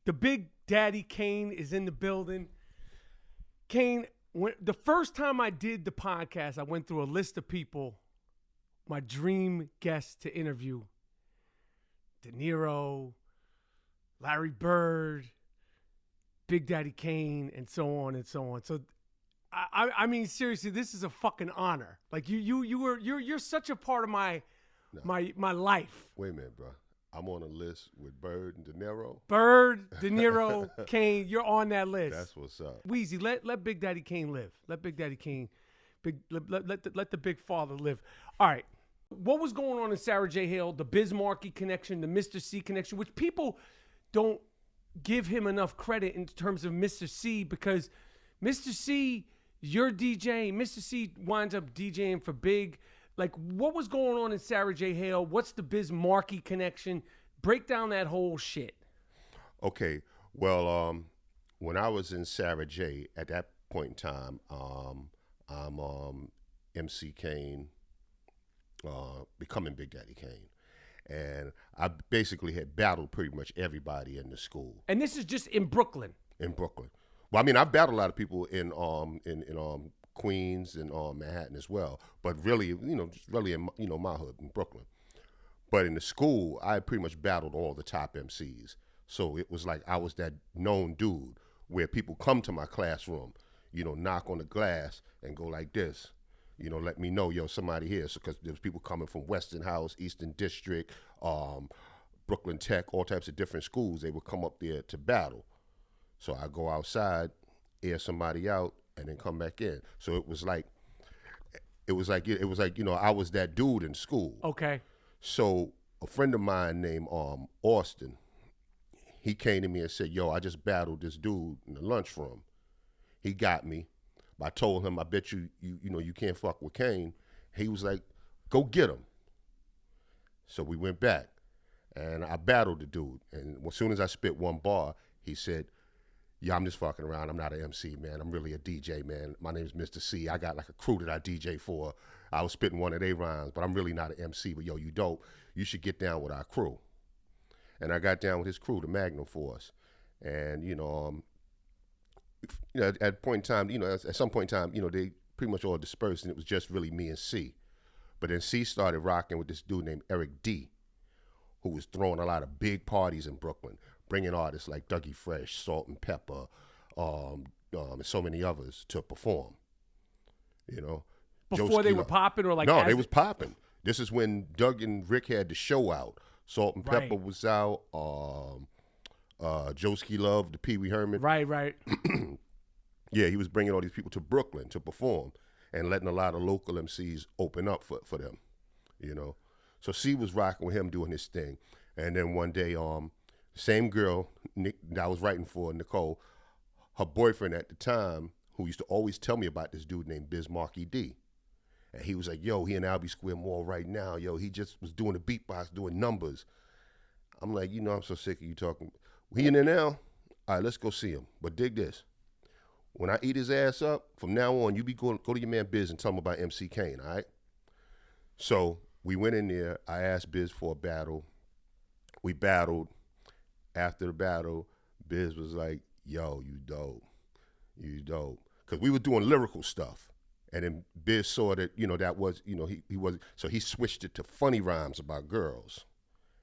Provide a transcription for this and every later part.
The Big Daddy Kane is in the building. Kane, the first time I did the podcast, I went through a list of people, my dream guests to interview. De Niro, Larry Bird, Big Daddy Kane, and so on and so on. So, I mean, seriously, this is a fucking honor. Like you're such a part of my life. Wait a minute, bro. I'm on a list with Bird and De Niro. Bird, De Niro, Kane, you're on that list. That's what's up. Weezy, let Big Daddy Kane live. Let Big Daddy Kane, let the big father live. All right. What was going on in Sarah J. Hill, the Biz Markie connection, the Mr. C connection, which people don't give him enough credit in terms of Mr. C, because Mr. C, you're DJing. Mr. C winds up DJing for Big. Like, what was going on in Sarah J. Hill? What's the Biz Markie connection? Break down that whole shit. Okay. Well, when I was in Sarah J, at that point in time, I'm MC Kane, becoming Big Daddy Kane. And I basically had battled pretty much everybody in the school. And this is just in Brooklyn? In Brooklyn. Well, I mean, I've battled a lot of people in Queens and Manhattan as well, but really, just really in my hood in Brooklyn. But in the school, I pretty much battled all the top MCs. So it was like I was that known dude where people come to my classroom, knock on the glass and go like this, let me know, somebody here. So because there's people coming from Weston House, Eastern District, Brooklyn Tech, all types of different schools. They would come up there to battle. So I go outside, air somebody out, and then come back in. So it was like, I was that dude in school. Okay. So a friend of mine named Austin, he came to me and said, yo, I just battled this dude in the lunchroom. He got me. I told him, I bet you can't fuck with Kane. He was like, go get him. So we went back, and I battled the dude. And as soon as I spit one bar, he said, yeah, I'm just fucking around. I'm not an MC, man. I'm really a DJ, man. My name's Mr. C. I got like a crew that I DJ for. I was spitting one of their rhymes, but I'm really not an MC. But yo, you dope. You should get down with our crew. And I got down with his crew, the Magnum Force. And, at a point in time, at some point in time, they pretty much all dispersed, and it was just really me and C. But then C started rocking with this dude named Eric D, who was throwing a lot of big parties in Brooklyn, bringing artists like Dougie Fresh, Salt and Pepper, and so many others to perform. Before they were popping, or like no, they was popping. This is when Doug and Rick had the show out. Salt and Pepper was out. Joeski Love, the Pee Wee Herman. Right. Yeah, he was bringing all these people to Brooklyn to perform and letting a lot of local MCs open up for them. So C was rocking with him doing his thing, and then one day, same girl Nick, that I was writing for, Nicole, her boyfriend at the time, who used to always tell me about this dude named Biz Markie D. And he was like, yo, he in Albee Square Mall right now. Yo, he just was doing the beatbox, doing numbers. I'm like, I'm so sick of you talking. He in there now? All right, let's go see him. But dig this. When I eat his ass up, from now on, you go to your man Biz and tell him about MC Kane, all right? So we went in there. I asked Biz for a battle. We battled. After the battle, Biz was like, yo, you dope. You dope. Because we were doing lyrical stuff. And then Biz saw that, that was, he was, so he switched it to funny rhymes about girls.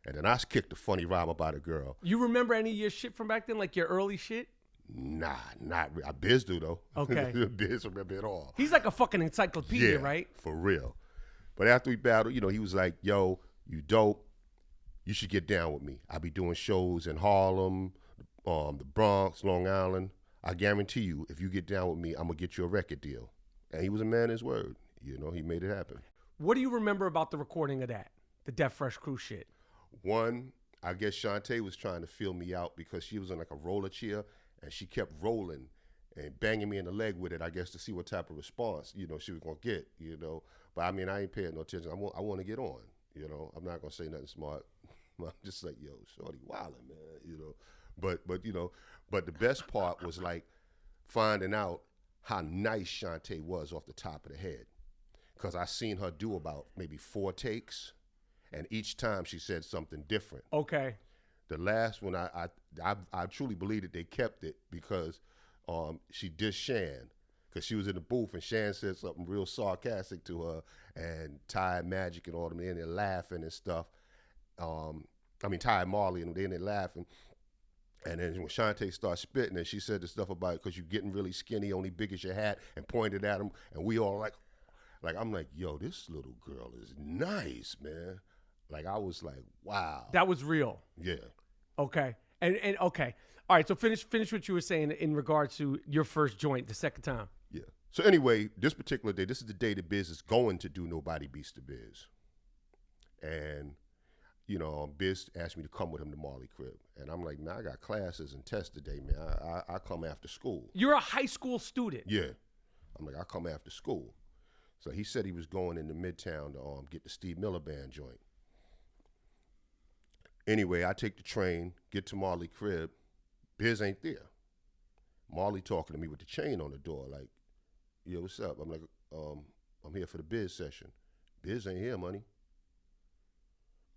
And then I kicked a funny rhyme about a girl. You remember any of your shit from back then, like your early shit? Nah, not really. Biz do, though. Okay. Biz remember it all. He's like a fucking encyclopedia, right? For real. But after we battled, he was like, yo, you dope. You should get down with me. I be doing shows in Harlem, the Bronx, Long Island. I guarantee you, if you get down with me, I'm going to get you a record deal. And he was a man of his word. He made it happen. What do you remember about the recording of that? The Def Fresh Crew shit? One, I guess Shante was trying to feel me out because she was on like a roller chair and she kept rolling and banging me in the leg with it, I guess, to see what type of response, she was going to get, But I mean, I ain't paying no attention. I want to get on, I'm not going to say nothing smart. I'm just like, yo, shorty wildin', man, But the best part was like finding out how nice Shante was off the top of the head. Because I seen her do about maybe 4 takes, and each time she said something different. Okay. The last one, I truly believe that they kept it because she dissed Shan. Because she was in the booth and Shan said something real sarcastic to her, and Ty Magic and all them in there laughing and stuff. Ty and Marley and then they laughing. And then when Shante started spitting and she said the stuff about it because you're getting really skinny, only big as your hat, and pointed at him, and we all like I'm like, yo, this little girl is nice, man. Like I was like, wow. That was real. Yeah. Okay. And okay. All right, so finish what you were saying in regards to your first joint the second time. Yeah. So anyway, this particular day, this is the day that Biz is going to do Nobody Beats the Biz. And, Biz asked me to come with him to Marley crib. And I'm like, man, I got classes and tests today, man. I come after school. You're a high school student. Yeah. I'm like, I come after school. So he said he was going into Midtown to get the Steve Miller Band joint. Anyway, I take the train, get to Marley crib. Biz ain't there. Marley talking to me with the chain on the door, like, yo, what's up? I'm like, I'm here for the Biz session. Biz ain't here, money.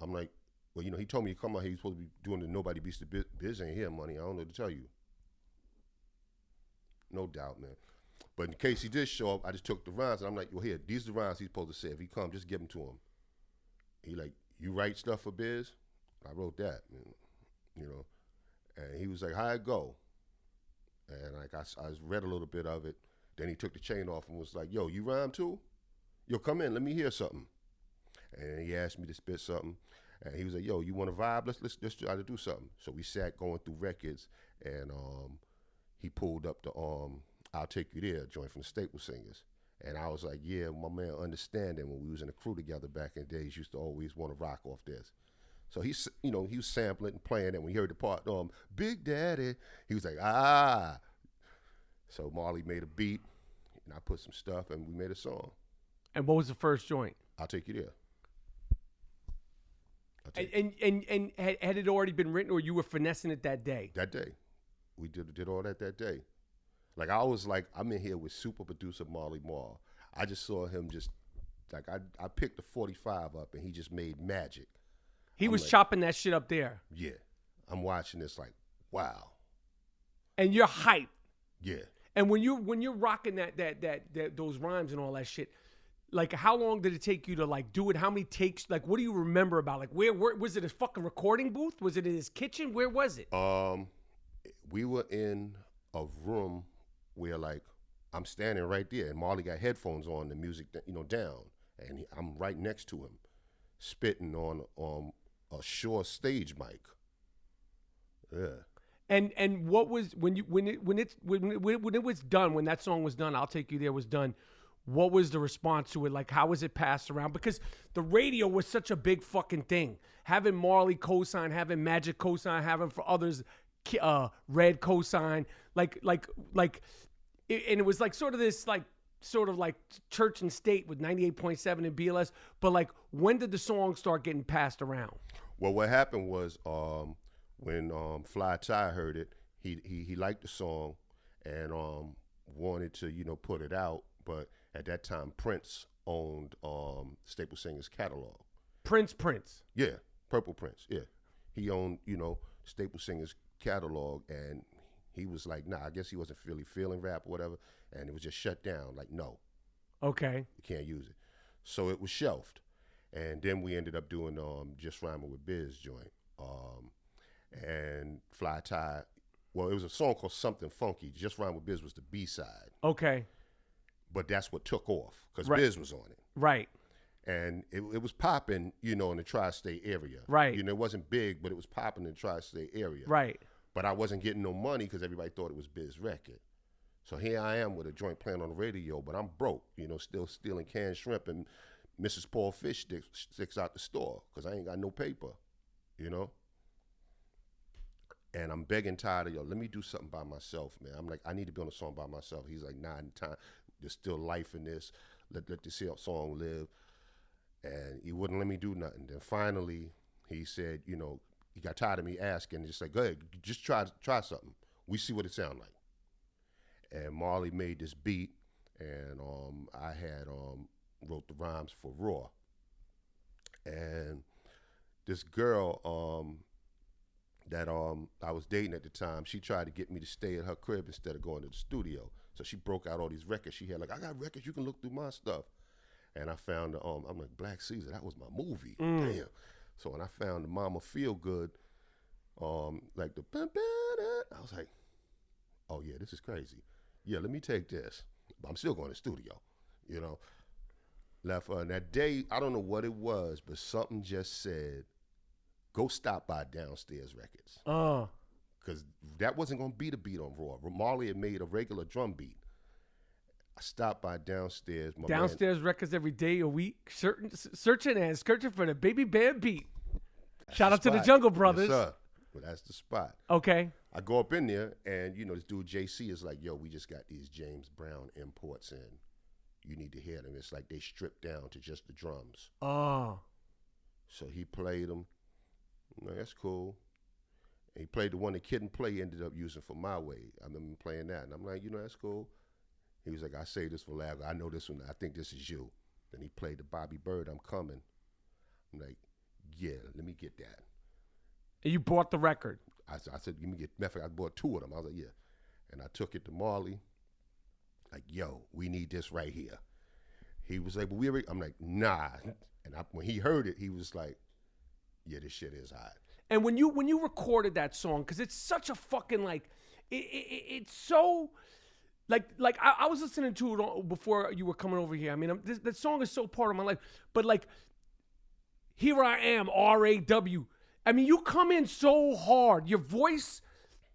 I'm like, well, he told me to come out here. He's supposed to be doing the Nobody Beats the Biz. Biz ain't here, money. I don't know what to tell you. No doubt, man. But in case he did show up, I just took the rhymes, and I'm like, well, here, these are the rhymes he's supposed to say. If he come, just give them to him. He like, you write stuff for Biz? I wrote that, man. And he was like, how'd it go? And like I read a little bit of it. Then he took the chain off and was like, yo, you rhyme too? Yo, come in, let me hear something. And he asked me to spit something. And he was like, yo, you want to vibe? Let's try to do something. So we sat going through records, and he pulled up the I'll Take You There joint from the Staple Singers. And I was like, yeah, my man Understanding, when we was in the crew together back in the days, used to always want to rock off this. So he was sampling and playing, and when he heard the part, Big Daddy, he was like, ah. So Marley made a beat, and I put some stuff, and we made a song. And what was the first joint? I'll Take You There. And had it already been written, or you were finessing it that day? That day. We did all that day. Like, I was like, I'm in here with super producer Marley Marl. I just saw him just, like, I picked the 45 up, and he just made magic. He was chopping that shit up there. Yeah. I'm watching this like, wow. And you're hyped. Yeah. And when you're rocking that those rhymes and all that shit, like, how long did it take you to like do it? How many takes? Like, what do you remember about? Like, where was it? A fucking recording booth? Was it in his kitchen? Where was it? We were in a room where, like, I'm standing right there, and Marley got headphones on, the music down, and I'm right next to him, spitting on a Shure stage mic. Yeah. And what was when it was done, when that song was done, I'll Take You There was done, what was the response to it? Like, how was it passed around? Because the radio was such a big fucking thing. Having Marley co-sign, having Magic co-sign, having for others Red co-sign, and it was like sort of like church and state with 98.7 and BLS. But like, when did the song start getting passed around? Well, what happened was when Fly Ty heard it, he liked the song and wanted to put it out, but at that time Prince owned Staple Singers catalog. Prince. Yeah, Purple Prince. Yeah, he owned Staple Singers catalog, and he was like, nah, I guess he wasn't really feeling rap or whatever, and it was just shut down. Like, no, okay, you can't use it. So it was shelved. And then we ended up doing Just Rhyming with Biz joint. And Fly Ty, well, it was a song called Something Funky. Just Rhyme with Biz was the B-side. Okay. But that's what took off, because right. Biz was on it. Right. And it was popping, in the tri-state area. Right. It wasn't big, but it was popping in the tri-state area. Right. But I wasn't getting no money because everybody thought it was Biz record. So here I am with a joint playing on the radio, but I'm broke, still stealing canned shrimp and Mrs. Paul Fish sticks out the store because I ain't got no paper, And I'm begging Ty to, let me do something by myself, man. I'm like, I need to be on a song by myself. He's like, nah, there's still life in this. Let this song live. And he wouldn't let me do nothing. Then finally, he said, he got tired of me asking, just like, go ahead, just try something. We see what it sounds like. And Marley made this beat, and I had wrote the rhymes for Raw. And this girl, that I was dating at the time, she tried to get me to stay at her crib instead of going to the studio. So she broke out all these records. She had like, I got records, you can look through my stuff. And I found I'm like, Black Caesar, that was my movie. Damn. So when I found the Mama Feel Good, like the I was like, oh yeah, this is crazy. Yeah, let me take this. But I'm still going to the studio, you know. Left and that day, I don't know what it was, but something just said, go stop by Downstairs Records. Because that wasn't going to be the beat on Raw. Marley had made a regular drum beat. I stopped by Downstairs. Downstairs Records every day a week, searching for the Baby Bear beat. Shout out to the Jungle Brothers. Yes, sir. Well, that's the spot. Okay. I go up in there, and, you know, this dude, JC, is like, yo, we just got these James Brown imports in. You need to hear them. It's like they stripped down to just the drums. Oh. So he played them. No, that's cool. And he played the one the Kid and Play ended up using for My Way. I remember playing that. And I'm like, you know, that's cool. He was like, I say this for laugh. I know this one. I think this is you. Then he played the Bobby Bird, I'm Coming. I'm like, yeah, let me get that. And you bought the record? I said, let me get, matter of fact, I bought 2 of them. I was like, yeah. And I took it to Marley. Like, yo, we need this right here. He was like, but I'm like, nah. And when he heard it, he was like, yeah, this shit is hot. And when you recorded that song, because it's such a fucking like, it's so, like I was listening to it before you were coming over here. I mean, that song is so part of my life. But like, Here I Am, R-A-W. I mean, you come in so hard. Your voice,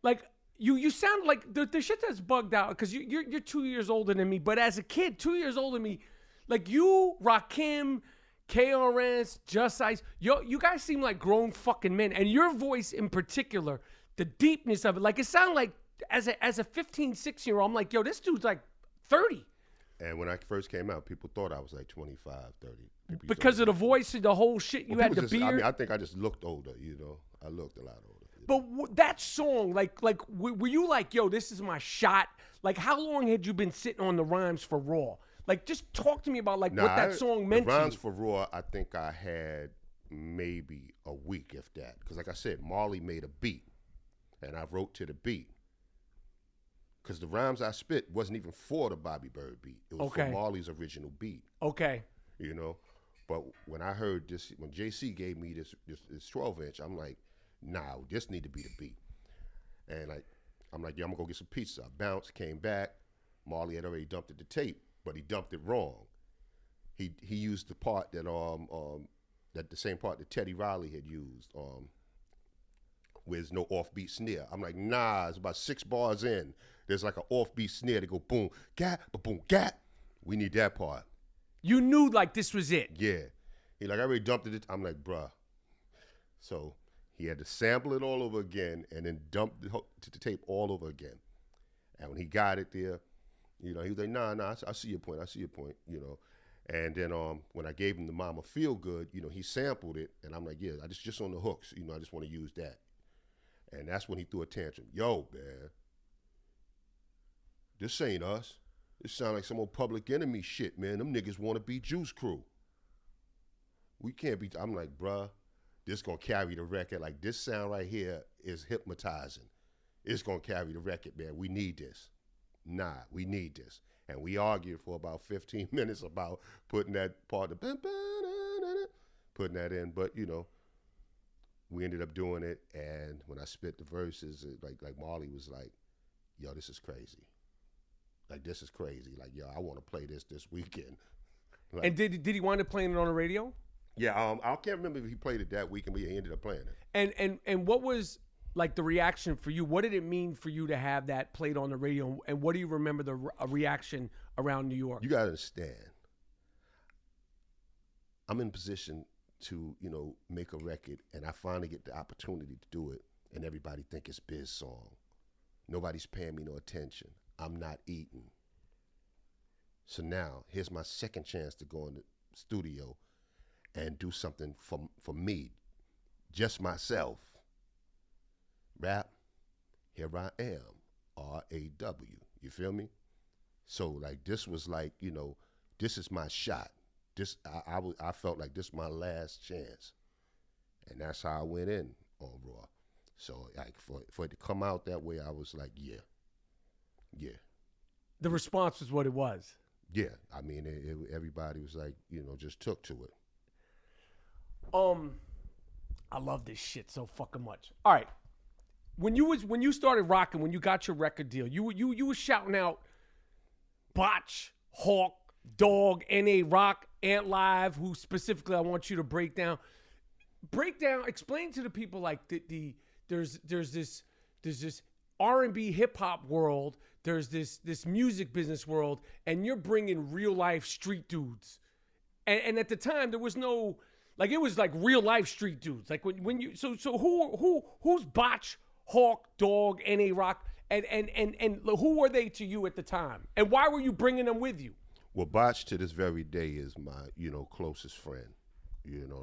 like, you sound like the shit that's bugged out, because you're 2 years older than me. But as a kid, 2 years older than me, like you, Rakim, KRS, Just Ice, you guys seem like grown fucking men. And your voice in particular, the deepness of it, like it sounded like as a 15, 16-year-old, I'm like, yo, this dude's like 30. And when I first came out, people thought I was like 25, 30. Because of the voice and the whole shit, you had the beard. I mean, I think I just looked older, you know. I looked a lot older. But that song, like, were you like, yo, this is my shot? Like, how long had you been sitting on the rhymes for Raw? Like, just talk to me about like what that song meant to you. The rhymes for Raw, I think I had maybe a week, if that. Because like I said, Marley made a beat, and I wrote to the beat. Because the rhymes I spit wasn't even for the Bobby Bird beat. It was for Marley's original beat. Okay. You know? But when I heard this, when JC gave me this 12-inch, I'm like, nah, this need to be the beat. And I'm like, yeah, I'm gonna go get some pizza. I bounced, came back. Marley had already dumped it to tape, but he dumped it wrong. He used the part that the same part that Teddy Riley had used, with no offbeat snare. I'm like, nah, it's about 6 bars in. There's like an offbeat snare to go boom, gat, boom, gat. We need that part. You knew like this was it. Yeah. He like, I already dumped it. I'm like, bruh. So he had to sample it all over again and then dump the tape all over again. And when he got it there, you know, he was like, nah, I see your point, you know. And then when I gave him the Mama Feel Good, you know, he sampled it, and I'm like, yeah, I just on the hooks, you know, I just want to use that. And that's when he threw a tantrum. Yo, man, this ain't us. This sound like some old Public Enemy shit, man. Them niggas want to be Juice Crew. We can't be, I'm like, bruh, this gonna carry the record. Like, this sound right here is hypnotizing. It's gonna carry the record, man. We need this. Nah, we need this. And we argued for about 15 minutes about putting that part of putting that in. But, you know, we ended up doing it. And when I spit the verses, like Marley was like, yo, this is crazy. Like, this is crazy. Like, yo, I want to play this weekend. Like, and did he wind up playing it on the radio? Yeah, I can't remember if he played it that weekend, but he ended up playing it. And what was like the reaction for you? What did it mean for you to have that played on the radio? And what do you remember the reaction around New York? You gotta understand, I'm in position to, you know, make a record, and I finally get the opportunity to do it, and everybody think it's Biz song. Nobody's paying me no attention. I'm not eating. So now, here's my second chance to go in the studio and do something for me, just myself. Rap, here I am, R-A-W. You feel me? So like this was like, you know, this is my shot. This I felt like this is my last chance. And that's how I went in on Raw. So like for it to come out that way, I was like, yeah. The response was what it was. Yeah, I mean, everybody was like, just took to it. I love this shit so fucking much. All right, when you started rocking, when you got your record deal, you were shouting out, Botch, Hawk, Dog, N.A. Rock, Ant Live, who specifically I want you to break down. Explain to the people like there's this R&B hip hop world. There's this music business world, and you're bringing real life street dudes. And at the time there was no, like, it was like real life street dudes. Like when you so who's Botch, Hawk, Dog, N.A. Rock, and who were they to you at the time? And why were you bringing them with you? Well, Botch to this very day is my, closest friend.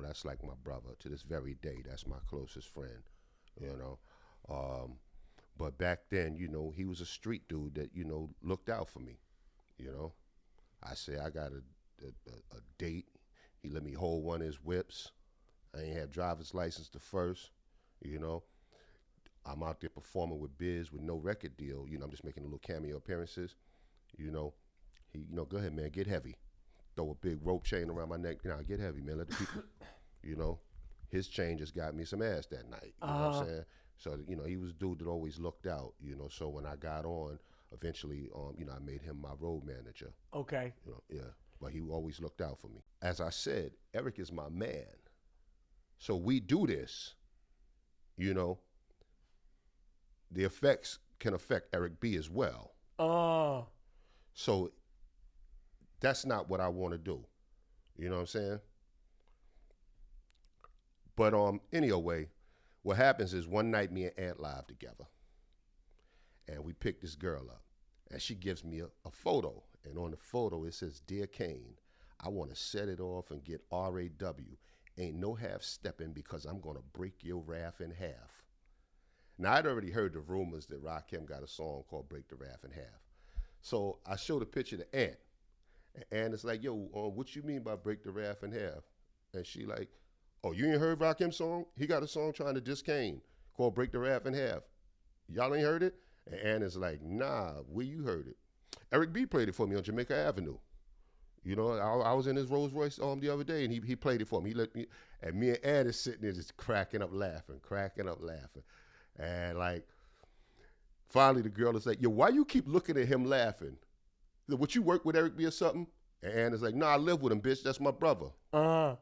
That's like my brother to this very day. That's my closest friend, But back then, he was a street dude that, looked out for me, I say I got a date. He let me hold one of his whips. I ain't have driver's license the first, I'm out there performing with Biz with no record deal. I'm just making little cameo appearances. He, go ahead, man, get heavy. Throw a big rope chain around my neck. Get heavy, man. Let the people, his chain just got me some ass that night. You know what I'm saying? So, he was a dude that always looked out, So when I got on, eventually, I made him my road manager. Okay. Yeah. But he always looked out for me. As I said, Eric is my man. So we do this, The effects can affect Eric B as well. So that's not what I want to do. You know what I'm saying? But anyway, what happens is one night me and Ant live together. And we pick this girl up. And she gives me a photo. And on the photo it says, "Dear Kane, I want to set it off and get R.A.W. Ain't no half stepping because I'm going to break your rap in half." Now, I'd already heard the rumors that Rakim got a song called Break the Rap in Half. So I showed a picture to Ant. And Ant is like, "Yo, what you mean by break the rap in half?" And she like, "Oh, you ain't heard Rakim's song? He got a song trying to diss Kane called Break the Rap in Half. Y'all ain't heard it?" And Ant is like, "Nah, where you heard it?" Eric B played it for me on Jamaica Avenue. I was in his Rolls Royce the other day, and he played it for me. He let me, and me and Ant is sitting there just cracking up laughing. And like, finally the girl is like, "Yo, why you keep looking at him laughing? Would you work with Eric B or something?" And Ant is like, "Nah, I live with him, bitch. That's my brother." And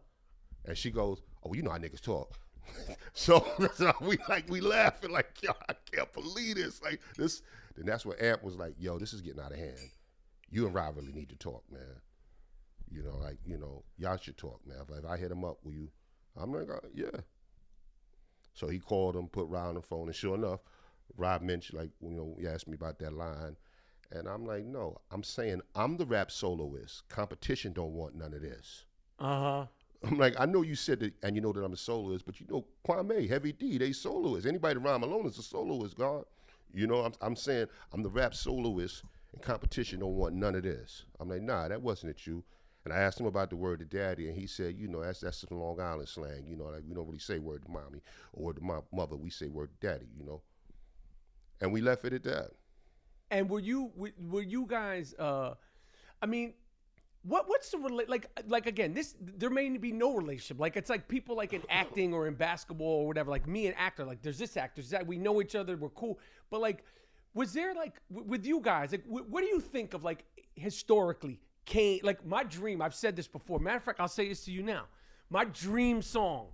she goes, "Oh, you know how niggas talk." So we laughing like, "Yo, I can't believe this." Like this. Then that's where Ant was like, "Yo, this is getting out of hand. You and Rob really need to talk, man. Y'all should talk, man. If I hit him up, will you?" I'm like, "Yeah." So he called him, put Rob on the phone, and sure enough, Rob mentioned, he asked me about that line. And I'm like, "No, I'm saying I'm the rap soloist. Competition don't want none of this." I'm like, "I know you said that, and you know that I'm a soloist, but Kwame, Heavy D, they soloists. Anybody that rhyme alone is a soloist, God. I'm saying I'm the rap soloist, and competition don't want none of this." I'm like, "Nah, that wasn't it, you." And I asked him about the word to daddy, and he said, that's some Long Island slang. Like we don't really say word to mommy or word to mother. We say word to daddy, And we left it at that. And were you guys? What's the like again? There may be no relationship. Like it's like people like in acting or in basketball or whatever. Like me and actor, like there's this actor, that we know each other, we're cool. But like, was there like with you guys? Like, what do you think of like historically Kane? Like my dream. I've said this before. Matter of fact, I'll say this to you now. My dream song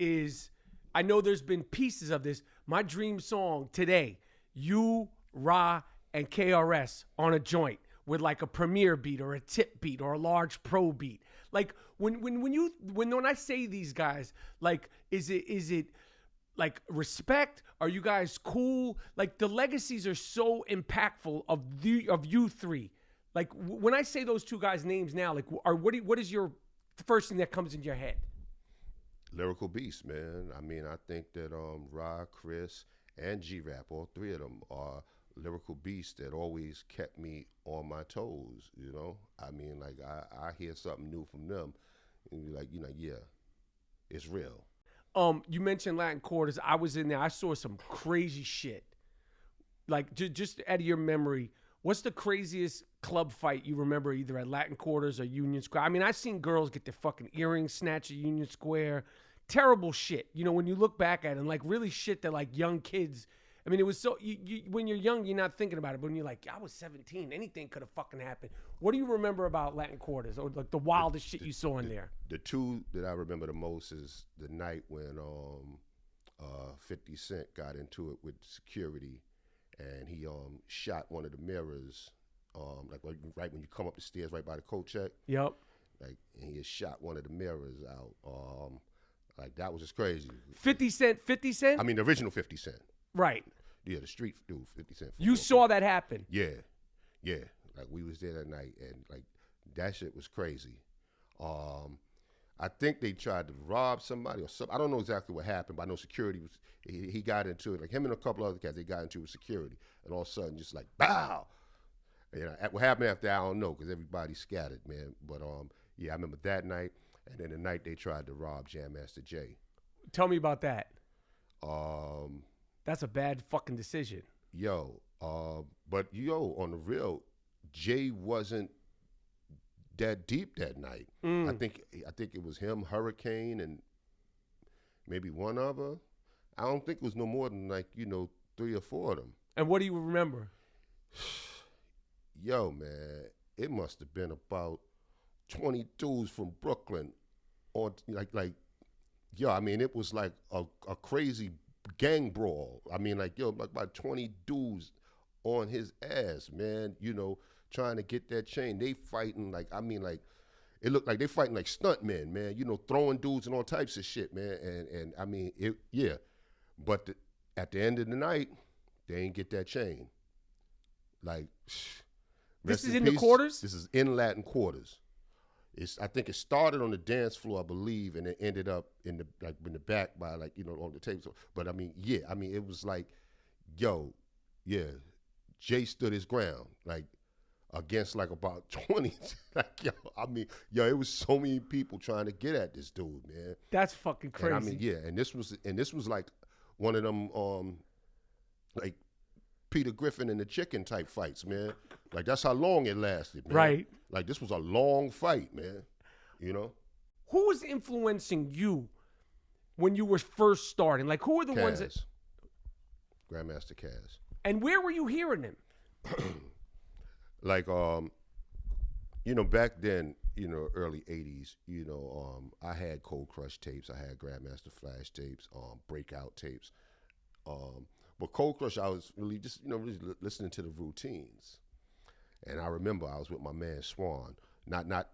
is. I know there's been pieces of this. My dream song today. You, Ra, and KRS on a joint with like a premiere beat or a tip beat or a large pro beat. Like when I say these guys, like is it like respect? Are you guys cool? Like the legacies are so impactful of you three. Like when I say those two guys' names now, like what is your first thing that comes in your head? Lyrical beasts, man. I mean, I think that Ra, Chris, and G-Rap, all three of them are lyrical beasts that always kept me on my toes, I mean, like I hear something new from them and be like, yeah, it's real. You mentioned Latin Quarters. I was in there. I saw some crazy shit. Like, just out of your memory, what's the craziest club fight you remember either at Latin Quarters or Union Square? I mean, I've seen girls get their fucking earrings snatched at Union Square. Terrible shit. You know, when you look back at it, and like really shit that like young kids, I mean, it was so, when you're young, you're not thinking about it. But when you're like, I was 17, anything could have fucking happened. What do you remember about Latin Quarters or like the wildest shit you saw in there? The two that I remember the most is the night when 50 Cent got into it with security, and he shot one of the mirrors, like right when you come up the stairs, right by the coat check. Yep. Like, and he had shot one of the mirrors out. Like, that was just crazy. 50 Cent? 50 Cent? I mean, the original 50 Cent. Right. Yeah, the street dude, 50 Cent. You saw that happen? Yeah. Like, we was there that night, and like that shit was crazy. I think they tried to rob somebody or something. I don't know exactly what happened, but I know security was. He got into it. Like him and a couple other cats, they got into it with security, and all of a sudden, just like bow. You know, what happened after I don't know, because everybody scattered, man. But yeah, I remember that night, and then the night they tried to rob Jam Master Jay. Tell me about that. That's a bad fucking decision. But on the real, Jay wasn't that deep that night. I think it was him, Hurricane, and maybe one other. I don't think it was no more than like 3 or 4 of them. And what do you remember? Man, it must have been about 20 dudes from Brooklyn on I mean, it was like a crazy gang brawl. I mean, like about 20 dudes on his ass, man, trying to get that chain. They fighting it looked like they fighting like stuntmen, man, throwing dudes and all types of shit, man. And I mean, but at the end of the night, they ain't get that chain. Like, this is in the quarters? This is in Latin Quarters. I think it started on the dance floor, I believe, and it ended up in the back by on the tape. But I mean, it was like, Jay stood his ground, against about 20. It was so many people trying to get at this dude, man. That's fucking crazy. And I mean, and this was like one of them Peter Griffin and the Chicken type fights, man. Like, that's how long it lasted, man. Right. Like, this was a long fight, man. Who was influencing you when you were first starting? Like, who were the ones that... Grandmaster Caz. And where were you hearing him? Back then, early 80s, I had Cold Crush tapes, I had Grandmaster Flash tapes, Breakout tapes. But Cold Crush, I was really just, really listening to the routines. And I remember I was with my man Swan, not the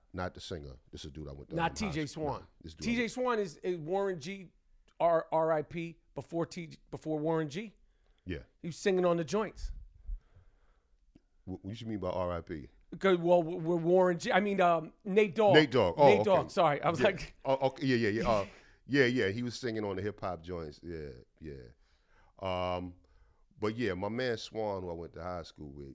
singer. This is a dude I went to. Not TJ Swan. TJ Swan is Warren G, R.I.P. before Warren G. Yeah. He was singing on the joints. What you mean by R.I.P.? Because, well, we're Warren G. I mean, Nate Dogg. Nate Dogg. Oh, Nate okay. Dogg. Sorry, I was like. Oh, okay. Yeah. He was singing on the hip hop joints. Yeah. But yeah, my man Swan, who I went to high school with,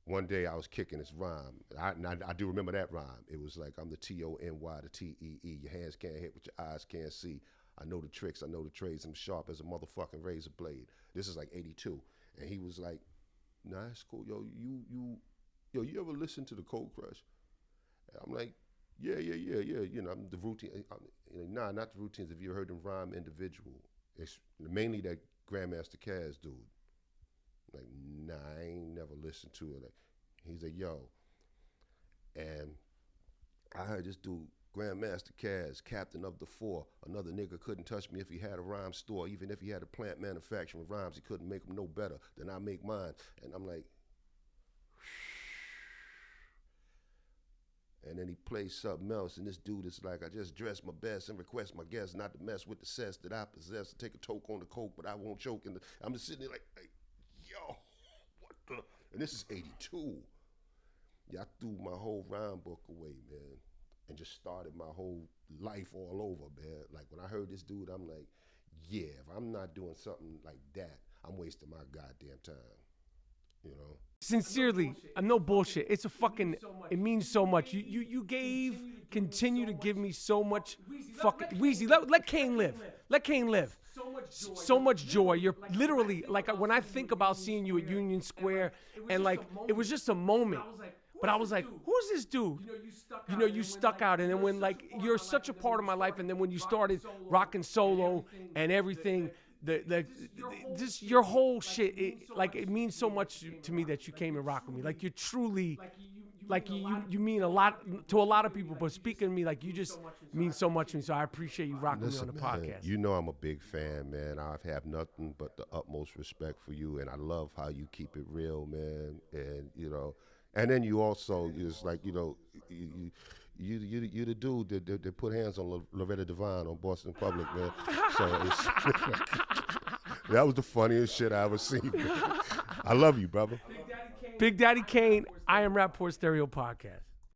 one day I was kicking this rhyme. I do remember that rhyme. It was like, I'm the Tony, the Tee. Your hands can't hit, but your eyes can't see. I know the tricks, I know the trades. I'm sharp as a motherfucking razor blade. This is like 82. And he was like, nah, that's cool. You ever listen to the Cold Crush? And I'm like, yeah. I'm the routine. Nah, not the routines. Have you heard them rhyme individual? It's mainly that Grandmaster Caz dude. Like, nah, I ain't never listened to it. Like, he's like, and I heard this dude, Grandmaster Caz, captain of the 4. Another nigga couldn't touch me if he had a rhyme store. Even if he had a plant manufacturing rhymes, he couldn't make them no better than I make mine. And I'm like, and then he plays something else, and this dude is like, I just dress my best and request my guests not to mess with the cess that I possess. Take a toke on the coke, but I won't choke. And I'm just sitting there like, what the? And this is 82. Yeah, I threw my whole rhyme book away, man, and just started my whole life all over, man. Like, when I heard this dude, I'm like, yeah, if I'm not doing something like that, I'm wasting my goddamn time. you know. Sincerely, I'm no bullshit. It's a fucking, it means so much. You continue to give me so much fucking, Weezy, let Kane live. Let Kane live. So much joy. You're literally, like, when I think about seeing you at Union Square, and like, it was just a moment. But I was like, who's this dude? You stuck out. And then when, like, you're such a part of my life, and then when you started rocking solo and everything, just your whole shit, it means so much to me that you came and rocked with me. Like, you're truly, like, you mean a lot to a lot of people, but speaking to me, like, you just mean so much to me. So I appreciate you rocking me on the podcast. You know I'm a big fan, man. I have nothing but the utmost respect for you, and I love how you keep it real, man. And, you know, and then you also, it's like, you know, you the dude that put hands on Loretta Devine on Boston Public, man. So it's that was the funniest shit I ever seen, man. I love you, brother. Big Daddy Kane, I Am Rapaport Stereo Podcast.